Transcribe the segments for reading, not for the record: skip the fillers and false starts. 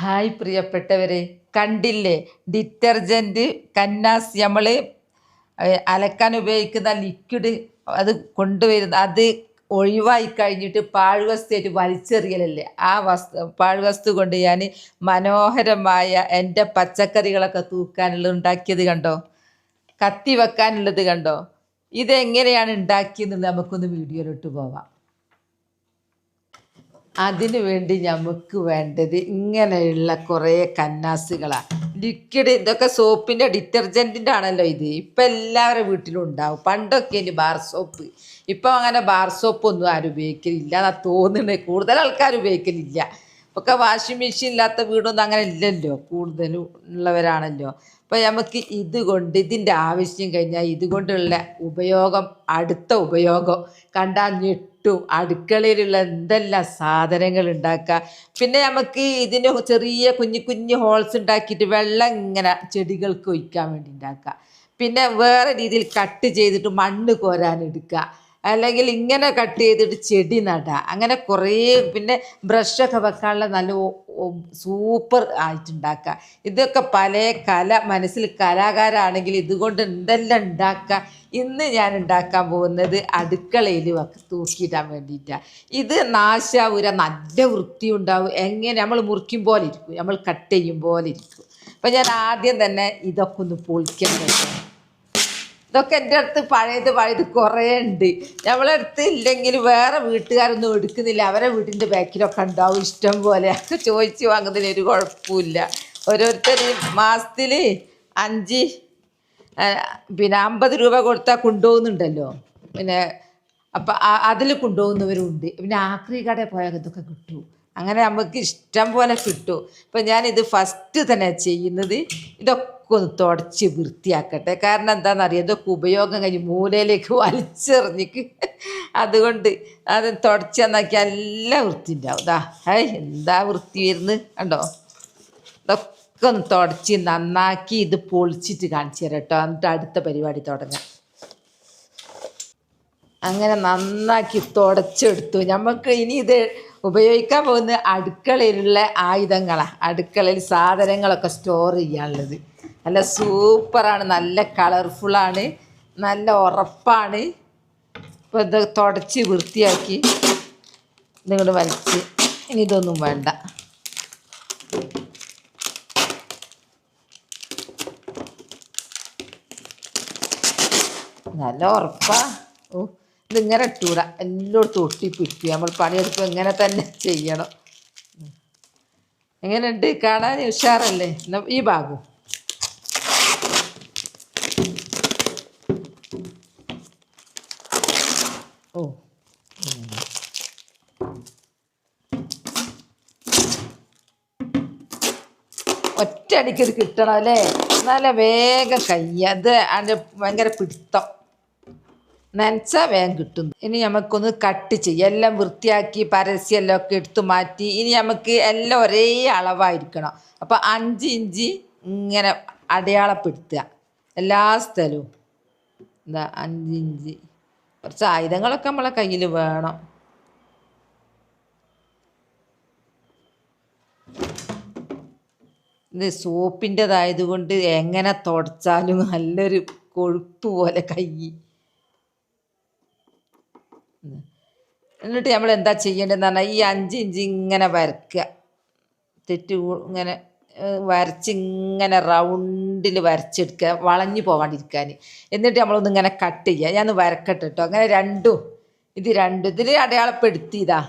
Hi പ്രിയപ്പെട്ടവരെ, കണ്ടില്ലേ detergent കന്നാസ് നമ്മൾ അലക്കാൻ ഉപയോഗിക്കുന്ന ലിക്വിഡ് അത് കൊണ്ടുവരുന്ന അത് ഒഴിവായി കഴിഞ്ഞിട്ട് പാഴ്വസ്തുവായിട്ട് വലിച്ചെറിയലല്ലേ. ആ പാഴ്വസ്തു കൊണ്ട് ഞാൻ മനോഹരമായ എൻ്റെ പച്ചക്കറികളൊക്കെ തൂക്കാനുള്ളത് ഉണ്ടാക്കിയത് കണ്ടോ, കത്തി വെക്കാനുള്ളത് കണ്ടോ. ഇതെങ്ങനെയാണ് ഉണ്ടാക്കിയെന്ന് നമുക്കൊന്ന് വീഡിയോയിലോട്ട് പോവാം. അതിന് വേണ്ടി നമുക്ക് വേണ്ടത് ഇങ്ങനെയുള്ള കുറേ കന്നാസുകളാണ്. ലിക്വിഡ് ഇതൊക്കെ സോപ്പിൻ്റെ ഡിറ്റർജൻറ്റിൻ്റെ ആണല്ലോ ഇത്. ഇപ്പം എല്ലാവരുടെ വീട്ടിലും ഉണ്ടാവും. പണ്ടൊക്കെ ഇനി ബാർ സോപ്പ്, ഇപ്പം അങ്ങനെ ബാർ സോപ്പൊന്നും ആരും ഉപയോഗിക്കലില്ല എന്നാ തോന്നുന്നത്. കൂടുതൽ ആൾക്കാർ ഉപയോഗിക്കലില്ല. ഒക്കെ വാഷിംഗ് മെഷീൻ ഇല്ലാത്ത വീടൊന്നും അങ്ങനെ ഇല്ലല്ലോ, കൂടുതലും ഉള്ളവരാണല്ലോ. അപ്പോൾ നമുക്ക് ഇതുകൊണ്ട് ഇതിൻ്റെ ആവശ്യം കഴിഞ്ഞാൽ ഇതുകൊണ്ടുള്ള ഉപയോഗം, അടുത്ത ഉപയോഗം കണ്ടാൽ ഞെട്ടും. അടുക്കളയിലുള്ള എന്തെല്ലാം സാധനങ്ങൾ ഉണ്ടാക്കുക. പിന്നെ നമുക്ക് ഇതിന് ചെറിയ കുഞ്ഞു കുഞ്ഞു ഹോൾസ് ഉണ്ടാക്കിയിട്ട് വെള്ളം ഇങ്ങനെ ചെടികൾക്ക് ഒഴിക്കാൻ വേണ്ടി ഉണ്ടാക്കുക. പിന്നെ വേറെ രീതിയിൽ കട്ട് ചെയ്തിട്ട് മണ്ണ് കോരാൻ എടുക്കുക, അല്ലെങ്കിൽ ഇങ്ങനെ കട്ട് ചെയ്തിട്ട് ചെടി നടുക. അങ്ങനെ കുറേ, പിന്നെ ബ്രഷൊക്കെ വെക്കാനുള്ള നല്ല സൂപ്പർ ആയിട്ടുണ്ടാക്കുക. ഇതൊക്കെ പല മനസ്സിൽ കലാകാരാണെങ്കിൽ ഇതുകൊണ്ട് എന്തെല്ലാം ഉണ്ടാക്കുക. ഇന്ന് ഞാൻ ഉണ്ടാക്കാൻ പോകുന്നത് അടുക്കളയിൽ തൂക്കിയിടാൻ വേണ്ടിയിട്ടാണ്. ഇത് നാശാവൂര, നല്ല വൃത്തി ഉണ്ടാവും. എങ്ങനെ നമ്മൾ മുറിക്കും പോലെ ഇരിക്കും, നമ്മൾ കട്ട് ചെയ്യും പോലെ ഇരിക്കും. അപ്പം ഞാൻ ആദ്യം തന്നെ ഇതൊക്കെ ഒന്ന് പൊളിക്കാൻ പറ്റും. ഇതൊക്കെ എൻ്റെ അടുത്ത് പഴയത് കുറേ ഉണ്ട്. നമ്മളെ അടുത്ത് ഇല്ലെങ്കിൽ വേറെ വീട്ടുകാരൊന്നും എടുക്കുന്നില്ല, അവരെ വീട്ടിൻ്റെ ബാക്കിലൊക്കെ ഉണ്ടാവും ഇഷ്ടം പോലെ. ചോദിച്ച് വാങ്ങുന്നതിന് ഒരു കുഴപ്പമില്ല. ഓരോരുത്തർ മാസത്തിൽ 50 രൂപ കൊടുത്താൽ കൊണ്ടുപോകുന്നുണ്ടല്ലോ. പിന്നെ അപ്പം അതിൽ കൊണ്ടുപോകുന്നവരുണ്ട്. പിന്നെ ആക്രി കടയിൽ പോയാൽ ഇതൊക്കെ കിട്ടും. അങ്ങനെ നമുക്ക് ഇഷ്ടം പോലെ കിട്ടും. ഇപ്പം ഞാനിത് ഫസ്റ്റ് തന്നെ ചെയ്യുന്നത് ഇതൊക്കെ ഒന്ന് തുടച്ച് വൃത്തിയാക്കട്ടെ. കാരണം എന്താണെന്നറിയാം, ഇതൊക്കെ ഉപയോഗം കഴിഞ്ഞ് മൂലയിലേക്ക് വലിച്ചെറിഞ്ഞിക്ക്. അതുകൊണ്ട് അത് തുടച്ച് നന്നാക്കി എല്ലാം വൃത്തി ഉണ്ടാവും. എന്താ വൃത്തി വരുന്നത് കണ്ടോ. ഇതൊക്കെ ഒന്ന് തുടച്ച് നന്നാക്കി ഇത് പൊളിച്ചിട്ട് കാണിച്ചു തരാം കേട്ടോ. എന്നിട്ട് അടുത്ത പരിപാടി തുടങ്ങാം. അങ്ങനെ നന്നാക്കി തുടച്ചെടുത്തു. നമുക്ക് ഇനി ഇത് ഉപയോഗിക്കാൻ പോകുന്ന അടുക്കളയിലുള്ള ആയുധങ്ങളാണ്. അടുക്കളയിൽ സാധനങ്ങളൊക്കെ സ്റ്റോർ ചെയ്യാനുള്ളത്. നല്ല സൂപ്പറാണ്, നല്ല കളർഫുള്ളാണ്, നല്ല ഉറപ്പാണ്. ഇപ്പോൾ ഇത് തുടച്ച് വൃത്തിയാക്കി ഇതിങ്ങോട്ട് വലിച്ച്, ഇനി ഇതൊന്നും വേണ്ട. നല്ല ഉറപ്പാ. ഇതിങ്ങനെ ഇട്ടൂടാ, എല്ലായിടത്തും ഒട്ടിപ്പിടിക്കുക. നമ്മൾ പണിയെടുക്കുമ്പോൾ ഇങ്ങനെ തന്നെ ചെയ്യണം. എങ്ങനെയുണ്ട് കാണാൻ? ഉഷാറല്ലേ? ഈ ഭാഗം ഒറ്റയടിക്ക് ഇത് കിട്ടണം അല്ലേ, എന്നാലേ വേഗം അത് അതിൻ്റെ ഭയങ്കര പിടുത്തം. നനച്ചാൽ വേഗം കിട്ടും. ഇനി നമുക്കൊന്ന് കട്ട് ചെയ്യാം. എല്ലാം വൃത്തിയാക്കി പരസ്യമെല്ലാം ഒക്കെ എടുത്തു മാറ്റി. ഇനി നമുക്ക് എല്ലാം ഒരേ അളവായിരിക്കണം. അപ്പോൾ 5 ഇഞ്ച് ഇങ്ങനെ അടയാളപ്പെടുത്തുക എല്ലാ സ്ഥലവും. 5 ഇഞ്ച്. കുറച്ച് ആയുധങ്ങളൊക്കെ നമ്മളെ കയ്യിൽ വേണം. ഇത് സോപ്പിൻ്റെതായതുകൊണ്ട് എങ്ങനെ തുടച്ചാലും നല്ലൊരു കൊഴുപ്പ് പോലെ കൈ. എന്നിട്ട് നമ്മൾ എന്താ ചെയ്യേണ്ടതെന്ന് പറഞ്ഞാൽ ഈ 5 ഇഞ്ച് ഇങ്ങനെ വരയ്ക്കുക. ഇങ്ങനെ വരച്ചിങ്ങനെ റൗണ്ടിൽ വരച്ചെടുക്കുക, വളഞ്ഞു പോകാണ്ടിരിക്കാൻ. എന്നിട്ട് നമ്മളൊന്ന് ഇങ്ങനെ കട്ട് ചെയ്യുക. ഞാൻ വരക്കട്ടെ കേട്ടോ. അങ്ങനെ ഇതിൽ അടയാളപ്പെടുത്തിയതാ.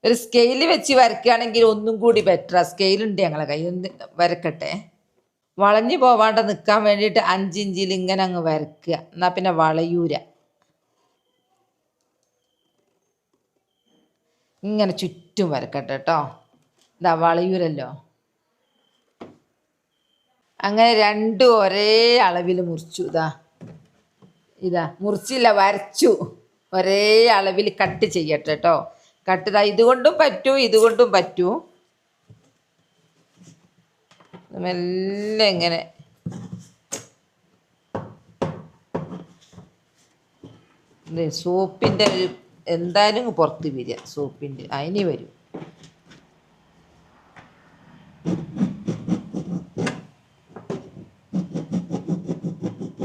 ഒരു സ്കെയിൽ വെച്ച് വരയ്ക്കുകയാണെങ്കിൽ ഒന്നും കൂടി ബെറ്ററാണ്. സ്കെയിലുണ്ട് ഞങ്ങളെ കയ്യിൽ. ഒന്ന് വരക്കട്ടെ. വളഞ്ഞു പോവാണ്ട് നിൽക്കാൻ വേണ്ടിയിട്ട് 5 ഇഞ്ചിൽ ഇങ്ങനെ അങ്ങ് വരയ്ക്കുക. എന്നാൽ പിന്നെ വളയൂര. ഇങ്ങനെ ചുറ്റും വരക്കട്ടെ കേട്ടോ. വളയൂരല്ലോ. അങ്ങനെ രണ്ടും ഒരേ അളവിൽ മുറിച്ചു. മുറിച്ചില്ല, വരച്ചു. ഒരേ അളവിൽ കട്ട് ചെയ്യട്ടെ കേട്ടോ. കട്ട് ഇതുകൊണ്ടും പറ്റൂ. മെല്ലെ ഇങ്ങനെ സോപ്പിൻ്റെ ഒരു എന്തായാലും പുറത്ത് വരിക. സോപ്പിൻ്റെ അതിന് വരും.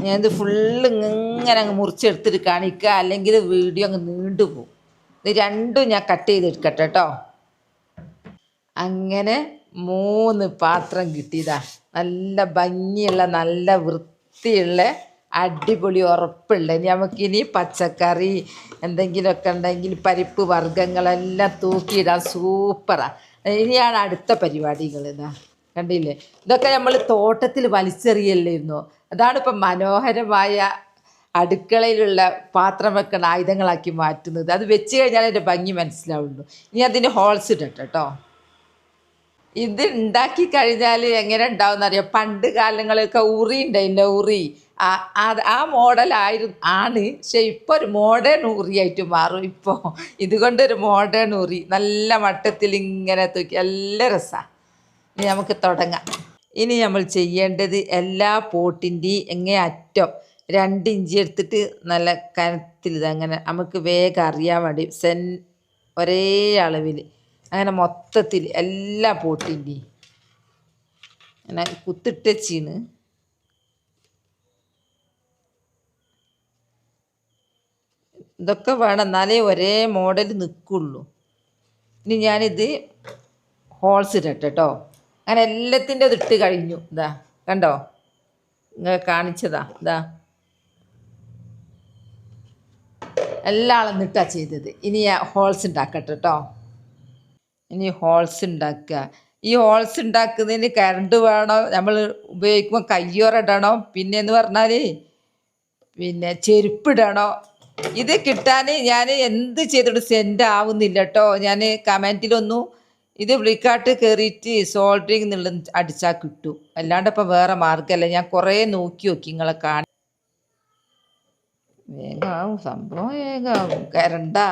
ഞാനിത് ഫുള്ള് ഇങ്ങനെ അങ്ങ് മുറിച്ചെടുത്തിട്ട് കാണിക്കുക, അല്ലെങ്കിൽ വീഡിയോ അങ്ങ് നീണ്ടു പോകും. ഇത് രണ്ടും ഞാൻ കട്ട് ചെയ്തെടുക്കട്ടെ കേട്ടോ. അങ്ങനെ 3 പാത്രം കിട്ടിയതാ. നല്ല ഭംഗിയുള്ള, നല്ല വൃത്തിയുള്ള, അടിപൊളി ഉറപ്പുള്ള. നമുക്കിനി പച്ചക്കറി എന്തെങ്കിലുമൊക്കെ ഉണ്ടെങ്കിൽ പരിപ്പ് വർഗ്ഗങ്ങളെല്ലാം തൂക്കിയിടാൻ സൂപ്പറാണ്. ഇനിയാണ് അടുത്ത പരിപാടികൾ. ഇതാ കണ്ടില്ലേ, ഇതൊക്കെ നമ്മൾ തോട്ടത്തിൽ വലിച്ചെറിയല്ലായിരുന്നോ. അതാണ് ഇപ്പം മനോഹരമായ അടുക്കളയിലുള്ള പാത്രം വെക്കുന്ന ആയുധങ്ങളാക്കി മാറ്റുന്നത്. അത് വെച്ച് കഴിഞ്ഞാൽ അതിൻ്റെ ഭംഗി മനസ്സിലാവുള്ളൂ. ഇനി അതിന് ഹോൾസ് ഇടട്ടെ കേട്ടോ. ഇത് ഉണ്ടാക്കി കഴിഞ്ഞാൽ എങ്ങനെ ഉണ്ടാവുമെന്നറിയാം. പണ്ട് കാലങ്ങളൊക്കെ ഉറി ഉണ്ടായില്ല, ഉറി. ആ മോഡലായിരുന്നു ആണ്. പക്ഷെ ഇപ്പോൾ ഒരു മോഡേൺ ഉറിയായിട്ട് മാറും. ഇപ്പോൾ ഇതുകൊണ്ടൊരു മോഡേൺ ഉറി നല്ല മട്ടത്തിൽ ഇങ്ങനെ തൂക്കി നല്ല രസമാണ്. ഇനി നമുക്ക് തുടങ്ങാം. ഇനി നമ്മൾ ചെയ്യേണ്ടത് എല്ലാ പോട്ടിൻ്റെയും എങ്ങനെ അറ്റം 2 ഇഞ്ച് എടുത്തിട്ട് നല്ല കനത്തിൽ ഇതങ്ങനെ നമുക്ക് വേഗം അറിയാൻ വേണ്ടി ഒരേ അളവിൽ അങ്ങനെ മൊത്തത്തിൽ എല്ലാ പോട്ടിൻ്റെയും അങ്ങനെ കുത്തിട്ടച്ചീന്ന്. ഇതൊക്കെ വേണം, എന്നാലേ ഒരേ മോഡൽ നിൽക്കുള്ളൂ. ഇനി ഞാനിത് ഹോൾസ് ഇടട്ടെ കേട്ടോ. അങ്ങനെ എല്ലാത്തിൻ്റെ ഇട്ട് കഴിഞ്ഞു. ഇതാ കണ്ടോ, ഇങ്ങനെ കാണിച്ചതാ. ഇതാ എല്ലാ അളന്നിട്ടാണ് ചെയ്തത്. ഇനി ഹോൾസ് ഉണ്ടാക്കട്ടെ കേട്ടോ. ഇനി ഹോൾസ് ഉണ്ടാക്കുക. ഈ ഹോൾസ് ഉണ്ടാക്കുന്നതിന് കറണ്ട് വേണം, നമ്മൾ ഉപയോഗിക്കുമ്പോൾ കയ്യോറിടണം. പിന്നെ എന്ന് പറഞ്ഞാൽ പിന്നെ ചെരുപ്പിടണം. ഇത് കിട്ടാൻ ഞാൻ എന്ത് ചെയ്തിട്ട് സെൻഡ് ആവുന്നില്ല കേട്ടോ. ഞാൻ കമൻറ്റിലൊന്നും ഇത് ഫ്ലിപ്കാർട്ട് കയറിയിട്ട് സോൾഡറിങ് എന്നുള്ളത് അടിച്ചാൽ കിട്ടും. അല്ലാണ്ട് ഇപ്പം വേറെ മാർഗ്ഗമല്ല. ഞാൻ കുറേ നോക്കി നിങ്ങളെ കാണി. വേഗമാവും സംഭവം, വേഗമാവും. കരണ്ടാ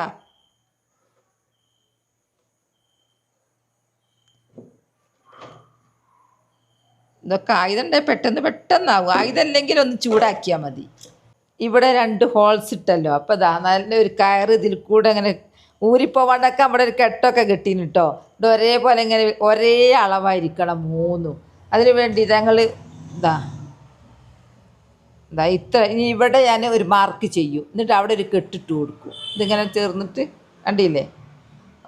ഇതൊക്കെ ആയുധമുണ്ടെങ്കിൽ പെട്ടെന്നാവും. ആയുധമല്ലെങ്കിൽ ഒന്ന് ചൂടാക്കിയാൽ മതി. ഇവിടെ 2 ഹോൾസ് ഇട്ടല്ലോ. അപ്പോൾ ഇതാ നല്ലൊരു കയറ് ഇതിൽ കൂടെ അങ്ങനെ ഊരിപ്പോവാണ്ടൊക്കെ നമ്മുടെ ഒരു കെട്ടൊക്കെ കിട്ടീന് കേട്ടോ. ഇത് ഒരേപോലെ ഇങ്ങനെ ഒരേ അളവായിരിക്കണം 3. അതിന് വേണ്ടി ഞങ്ങൾ ഇതാ ഇത്ര. ഇനി ഇവിടെ ഞാൻ ഒരു മാർക്ക് ചെയ്യും, എന്നിട്ട് അവിടെ ഒരു കെട്ടിട്ട് കൊടുക്കും. ഇതിങ്ങനെ ചേർന്നിട്ട് കണ്ടില്ലേ,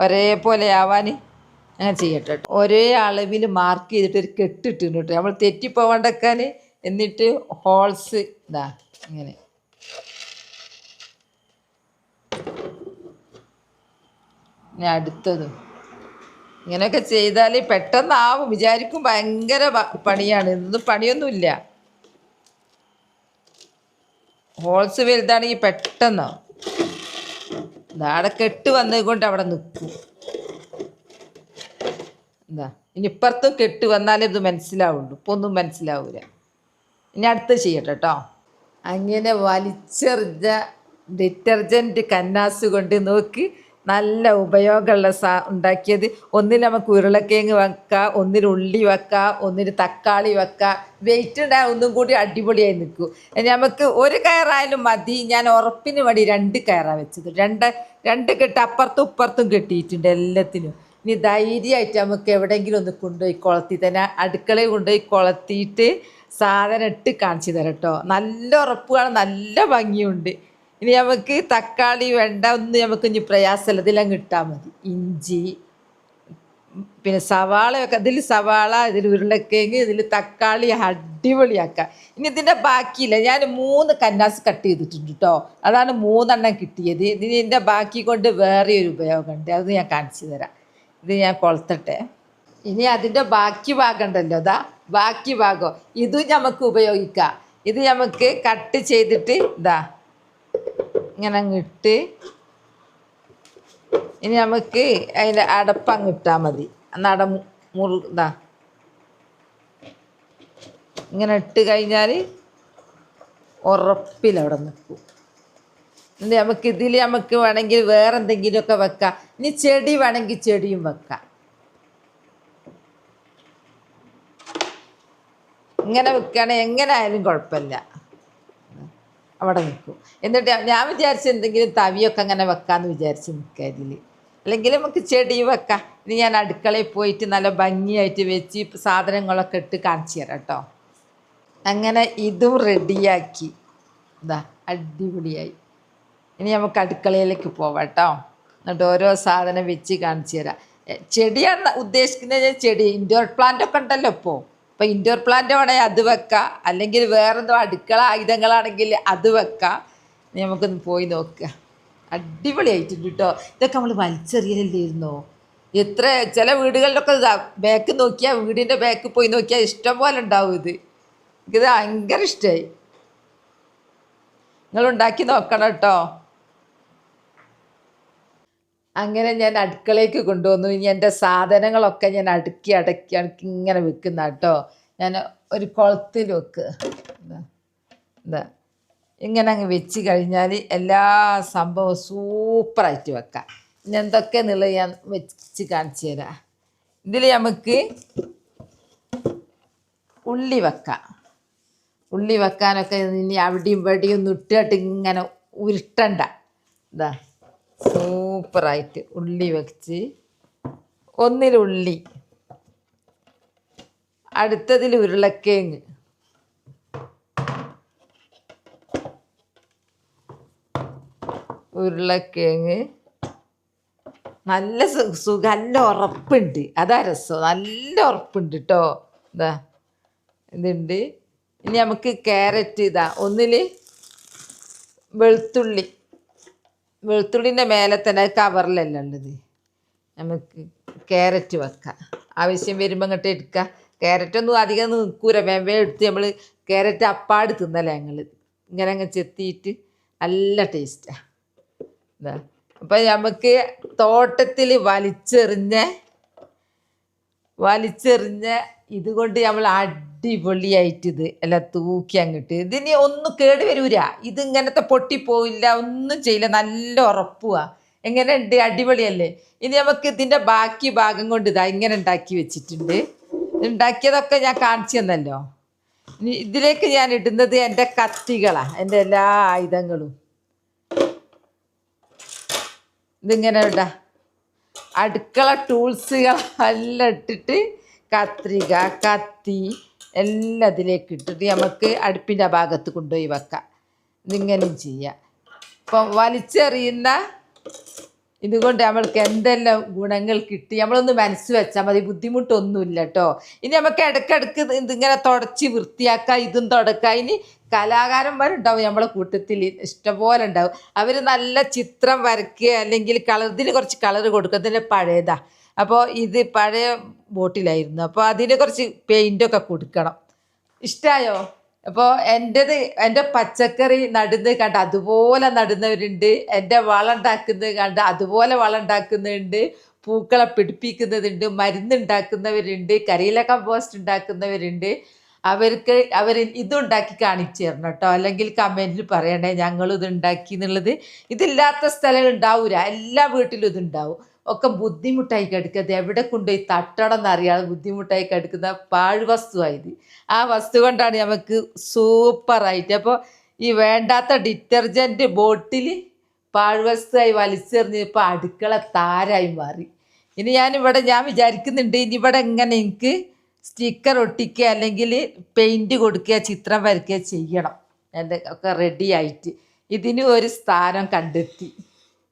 ഒരേപോലെ ആവാൻ അങ്ങനെ ചെയ്യട്ടെ കേട്ടോ. ഒരേ അളവിൽ മാർക്ക് ചെയ്തിട്ട് ഒരു കെട്ടിട്ടുണ്ട് കേട്ടോ, നമ്മൾ തെറ്റിപ്പോവാണ്ടക്കാൻ. എന്നിട്ട് ഹോൾസ് ഇതാ ഇങ്ങനെ ഇനി അടുത്തതും ഇങ്ങനെയൊക്കെ ചെയ്താൽ പെട്ടെന്നാവും. വിചാരിക്കും ഭയങ്കര പണിയാണ്, ഇതൊന്നും പണിയൊന്നുമില്ല. ഹോൾസ് വലുതാണെങ്കിൽ പെട്ടെന്നാവും. അവിടെ കെട്ട് വന്നത് കൊണ്ട് അവിടെ നിൽക്കും. എന്താ ഇനി ഇപ്പുറത്തും കെട്ട് വന്നാലേ ഇത് മനസ്സിലാവുള്ളൂ. ഇപ്പോൾ ഒന്നും മനസ്സിലാവൂല. ഇനി അടുത്ത് ചെയ്യട്ടെ കേട്ടോ. അങ്ങനെ വലിച്ചെറിഞ്ഞ ഡിറ്റർജൻറ്റ് കന്നാസ് കൊണ്ട് നോക്കി നല്ല ഉപയോഗമുള്ള ഉണ്ടാക്കിയത്. ഒന്നിൽ നമുക്ക് ഉരുളക്കിഴങ്ങ് വെക്കാം, ഒന്നിൽ ഉള്ളി വെക്കാം, ഒന്നിൽ തക്കാളി വെക്കാം. വെയിറ്റ് ഉണ്ടായാൽ ഒന്നും കൂടി അടിപൊളിയായി നിൽക്കും. നമുക്ക് ഒരു കയറായാലും മതി. ഞാൻ ഉറപ്പിന് വേണ്ടി 2 കയറാണ് വെച്ചത്. 2 കെട്ട് അപ്പുറത്തും ഇപ്പുറത്തും കെട്ടിയിട്ടുണ്ട് എല്ലാത്തിനും. ഇനി ധൈര്യമായിട്ട് നമുക്ക് എവിടെയെങ്കിലും ഒന്ന് കൊണ്ടുപോയി കൊളത്തി തന്നെ, അടുക്കളയിൽ കൊണ്ടുപോയി കൊളത്തിയിട്ട് സാധനം ഇട്ട് കാണിച്ചു തരാം കേട്ടോ. നല്ല ഉറപ്പാണ്, നല്ല ഭംഗിയുണ്ട്. ഇനി നമുക്ക് തക്കാളി വേണ്ട, ഒന്നും നമുക്ക് ഇനി പ്രയാസമല്ല. ഇതെല്ലാം ഇട്ടാൽ മതി. ഇഞ്ചി, പിന്നെ സവാളയൊക്കെ, ഇതിൽ സവാള, ഇതിൽ ഉരുളക്കിഴങ്ങ്, ഇതിൽ തക്കാളി അടിപൊളിയാക്കാം. ഇനി ഇതിൻ്റെ ബാക്കിയില്ല, ഞാൻ 3 കന്നാസ് കട്ട് ചെയ്തിട്ടുണ്ട് കേട്ടോ. അതാണ് 3 എണ്ണം കിട്ടിയത്. ഇതിൻ്റെ ബാക്കി കൊണ്ട് വേറെ ഒരു ഉപയോഗമുണ്ട്, അത് ഞാൻ കാണിച്ചു തരാം. ഇത് ഞാൻ കൊളുത്തട്ടെ. ഇനി അതിൻ്റെ ബാക്കി ഭാഗം ഉണ്ടല്ലോ, ഇതാ ബാക്കി ഭാഗം, ഇതും നമുക്ക് ഉപയോഗിക്കാം. ഇത് നമുക്ക് കട്ട് ചെയ്തിട്ട് ഇതാ ഇങ്ങനെ ഇട്ട് ഇനി നമുക്ക് അതിൻ്റെ അടപ്പങ്ങ് ഇട്ടാൽ മതി. നട ഇതാ ഇങ്ങനെ ഇട്ട് കഴിഞ്ഞാൽ ഉറപ്പിലവിടെ നിൽക്കും. എന്നിട്ട് നമുക്ക് ഇതിൽ നമുക്ക് വേണമെങ്കിൽ വേറെ എന്തെങ്കിലുമൊക്കെ വെക്കാം. ഇനി ചെടി വേണമെങ്കിൽ ചെടിയും വെക്കാം. ഇങ്ങനെ വെക്കുകയാണെങ്കിൽ എങ്ങനെ ആയാലും കുഴപ്പമില്ല, അവിടെ നിൽക്കും. എന്നിട്ട് ഞാൻ വിചാരിച്ച് എന്തെങ്കിലും തവിയൊക്കെ അങ്ങനെ വെക്കാമെന്ന് വിചാരിച്ച് നിൽക്കുക ഇതിൽ. അല്ലെങ്കിൽ നമുക്ക് ചെടി വെക്കാം. ഇനി ഞാൻ അടുക്കളയിൽ പോയിട്ട് നല്ല ഭംഗിയായിട്ട് വെച്ച് സാധനങ്ങളൊക്കെ ഇട്ട് കാണിച്ചു തരാം കേട്ടോ. അങ്ങനെ ഇതും റെഡിയാക്കി. ഇതാ അടിപൊളിയായി. ഇനി നമുക്ക് അടുക്കളയിലേക്ക് പോവാം കേട്ടോ. എന്നിട്ട് ഓരോ സാധനം വെച്ച് കാണിച്ചു തരാം. ചെടിയാണ് ഉദ്ദേശിക്കുന്നത്. ചെടി ഇൻഡോർ പ്ലാന്റ് ഒക്കെ ഉണ്ടല്ലോ ഇപ്പോൾ ഇൻഡോർ പ്ലാന്റ് വേണമെങ്കിൽ അത് വെക്കാം, അല്ലെങ്കിൽ വേറെന്തോ അടുക്കള ആയുധങ്ങളാണെങ്കിൽ അത് വെക്കാം. ഇനി നമുക്കൊന്ന് പോയി നോക്കുക. അടിപൊളിയായിട്ടുണ്ട് കേട്ടോ. ഇതൊക്കെ നമ്മൾ വലിച്ചെറിയലില്ലായിരുന്നോ? എത്ര ചില വീടുകളിലൊക്കെ ബാക്ക് നോക്കിയാൽ, വീടിൻ്റെ ബാക്ക് പോയി നോക്കിയാൽ ഇഷ്ടം പോലെ ഉണ്ടാവും. എനിക്കിത് ഭയങ്കര ഇഷ്ടമായി. നിങ്ങൾ ഉണ്ടാക്കി നോക്കണം കേട്ടോ. അങ്ങനെ ഞാൻ അടുക്കളയ്ക്ക് കൊണ്ടുവന്നു. ഇനി എൻ്റെ സാധനങ്ങളൊക്കെ ഞാൻ അടുക്കി ഇങ്ങനെ വെക്കുന്ന കേട്ടോ. ഞാൻ ഒരു കുളത്തിൽ വെക്കുക. എന്താ ഇങ്ങനെ അങ്ങ് വെച്ച് കഴിഞ്ഞാൽ എല്ലാ സംഭവവും സൂപ്പറായിട്ട് വെക്കാം. ഇനി എന്തൊക്കെയെന്നുള്ളത് ഞാൻ വെച്ച് കാണിച്ചു തരാം. ഇതിൽ നമുക്ക് ഉള്ളി വെക്കാം. ഉള്ളി വെക്കാനൊക്കെ ഇനി അവിടെയും ഇവിടെയും ഒന്നും ഇട്ടിട്ട് ഇങ്ങനെ ഉരുട്ടണ്ട. ഇതാ സൂപ്പറായിട്ട് ഉള്ളി വെച്ച്, ഒന്നിലുള്ളി, അടുത്തതിൽ ഉരുളക്കിഴങ്ങ്, നല്ല നല്ല ഉറപ്പുണ്ട്. അതാ രസം. നല്ല ഉറപ്പുണ്ട് കേട്ടോ. ഇതാ ഇതുണ്ട്. ഇനി നമുക്ക് ക്യാരറ്റ്, ഇതാ ഒന്നിൽ വെളുത്തുള്ളിൻ്റെ മേലെ തന്നെ കവറിലല്ല ഉള്ളത്. നമുക്ക് ക്യാരറ്റ് വെക്കാം. ആവശ്യം വരുമ്പോൾ ഇങ്ങോട്ട് എടുക്കുക. ക്യാരറ്റൊന്നും അധികം നിൽക്കൂല, വേവേ എടുത്ത് നമ്മൾ ക്യാരറ്റ് അപ്പാട് തിന്നല ഞങ്ങൾ. ഇങ്ങനെ അങ്ങ് ചെത്തിയിട്ട് നല്ല ടേസ്റ്റാണ്. ഇതാ അപ്പം നമുക്ക് തോട്ടത്തിൽ വലിച്ചെറിഞ്ഞ ഇതുകൊണ്ട് നമ്മൾ അടിപൊളിയായിട്ട് ഇത് എല്ലാം തൂക്കി അങ്ങിട്ട്. ഇതിന് ഒന്നും കേട് വരൂല. ഇതിങ്ങനത്തെ പൊട്ടിപ്പോവില്ല, ഒന്നും ചെയ്യില്ല. നല്ല ഉറപ്പുവാ. എങ്ങനെയുണ്ട്? അടിപൊളിയല്ലേ? ഇനി നമുക്ക് ഇതിൻ്റെ ബാക്കി ഭാഗം കൊണ്ട് ഇതാ ഇങ്ങനെ ഉണ്ടാക്കി വെച്ചിട്ടുണ്ട്. ഉണ്ടാക്കിയതൊക്കെ ഞാൻ കാണിച്ചു തന്നല്ലോ. ഇനി ഇതിലേക്ക് ഞാൻ ഇടുന്നത് എൻ്റെ കത്തികളാണ്, എൻ്റെ എല്ലാ ആയുധങ്ങളും. ഇതിങ്ങനെ ഇടാം. അടുക്കള ടൂൾസുകൾ എല്ലാം ഇട്ടിട്ട് കത്രിക, കത്തി എല്ലാം ഇതിലേക്ക് ഇട്ടിട്ട് നമുക്ക് അടുപ്പിൻ്റെ ഭാഗത്ത് കൊണ്ടുപോയി വെക്കാം. ഇതിങ്ങനെയും ചെയ്യാം. ഇപ്പം വലിച്ചെറിയുന്ന ഇതുകൊണ്ട് നമ്മൾക്ക് എന്തെല്ലാം ഗുണങ്ങൾ കിട്ടി നമ്മളൊന്ന് മനസ്സ് വെച്ചാൽ മതി. ബുദ്ധിമുട്ടൊന്നുമില്ല കേട്ടോ. ഇനി നമുക്ക് ഇടയ്ക്കിടയ്ക്ക് ഇതിങ്ങനെ തുടച്ച് വൃത്തിയാക്കാം, ഇതും തുടക്കാം. ഇനി കലാകാരന്മാരുണ്ടാവും നമ്മളെ കൂട്ടത്തിൽ, ഇഷ്ടംപോലെ ഉണ്ടാവും. അവർ നല്ല ചിത്രം വരയ്ക്കുക, അല്ലെങ്കിൽ ഇതിന് കുറച്ച് കളർ കൊടുക്കുക. ഇതിൻ്റെ പഴയതാ. അപ്പോൾ ഇത് പഴയ ബോട്ടിലായിരുന്നു. അപ്പോൾ അതിന് കുറച്ച് പെയിൻ്റൊക്കെ കൊടുക്കണം. ഇഷ്ടമായോ? അപ്പോൾ എൻ്റെ പച്ചക്കറി നടുന്നത് കണ്ട് അതുപോലെ നടുന്നവരുണ്ട്. എൻ്റെ വളം ഉണ്ടാക്കുന്നത് കണ്ട് അതുപോലെ വളം ഉണ്ടാക്കുന്നുണ്ട്. പൂക്കളെ പിടിപ്പിക്കുന്നതുണ്ട്, മരുന്നുണ്ടാക്കുന്നവരുണ്ട്, കരിയില കമ്പോസ്റ്റ് ഉണ്ടാക്കുന്നവരുണ്ട്. അവർ ഇതുണ്ടാക്കി കാണിച്ചു തരണം കേട്ടോ. അല്ലെങ്കിൽ കമൻറ്റിൽ പറയണേ ഞങ്ങളും ഇതുണ്ടാക്കി എന്നുള്ളത്. ഇതില്ലാത്ത സ്ഥലം ഉണ്ടാവില്ല, എല്ലാ വീട്ടിലും ഇതുണ്ടാവും. ഒക്കെ ബുദ്ധിമുട്ടായി കിടക്കുന്നത്, എവിടെ കൊണ്ടുപോയി തട്ടണം എന്നറിയാതെ ബുദ്ധിമുട്ടായി കിടക്കുന്ന പാഴ്വസ്തുവായത്. ആ വസ്തു കൊണ്ടാണ് നമുക്ക് സൂപ്പറായിട്ട്. അപ്പോൾ ഈ വേണ്ടാത്ത ഡിറ്റർജൻറ്റ് ബോട്ടിൽ പാഴ്വസ്തുവായി വലിച്ചെറിഞ്ഞ് ഇപ്പോൾ അടുക്കള താരായി മാറി. ഇനി ഞാൻ വിചാരിക്കുന്നുണ്ട്, ഇനി ഇവിടെ എങ്ങനെ എനിക്ക് സ്റ്റിക്കർ ഒട്ടിക്കുക, അല്ലെങ്കിൽ പെയിൻറ്റ് കൊടുക്കുക, ചിത്രം വരയ്ക്കുക ചെയ്യണം. എൻ്റെ ഒക്കെ റെഡി ആയിട്ട് ഇതിന് ഒരു സ്ഥാനം കണ്ടെത്തി.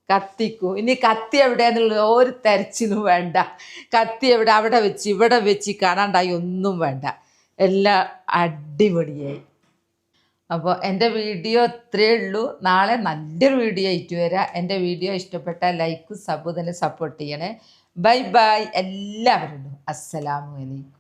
കത്തിക്കും. ഇനി കത്തി എവിടെയാന്നുള്ളത് ഒരു തെരച്ചിലും വേണ്ട. കത്തി എവിടെ, അവിടെ വെച്ച് ഇവിടെ വെച്ച് കാണാണ്ടായി ഒന്നും വേണ്ട. എല്ലാം അടിപൊളിയായി. അപ്പോൾ എൻ്റെ വീഡിയോ ഇത്രയേ ഉള്ളൂ. നാളെ നല്ലൊരു വീഡിയോ ആയിട്ട് വരാം. എൻ്റെ വീഡിയോ ഇഷ്ടപ്പെട്ടാൽ ലൈക്കും സബും തന്നെ സപ്പോർട്ട് ചെയ്യണേ. ബൈ ബൈ എല്ലാവരോടും. അസ്സലാമു അലൈക്കും.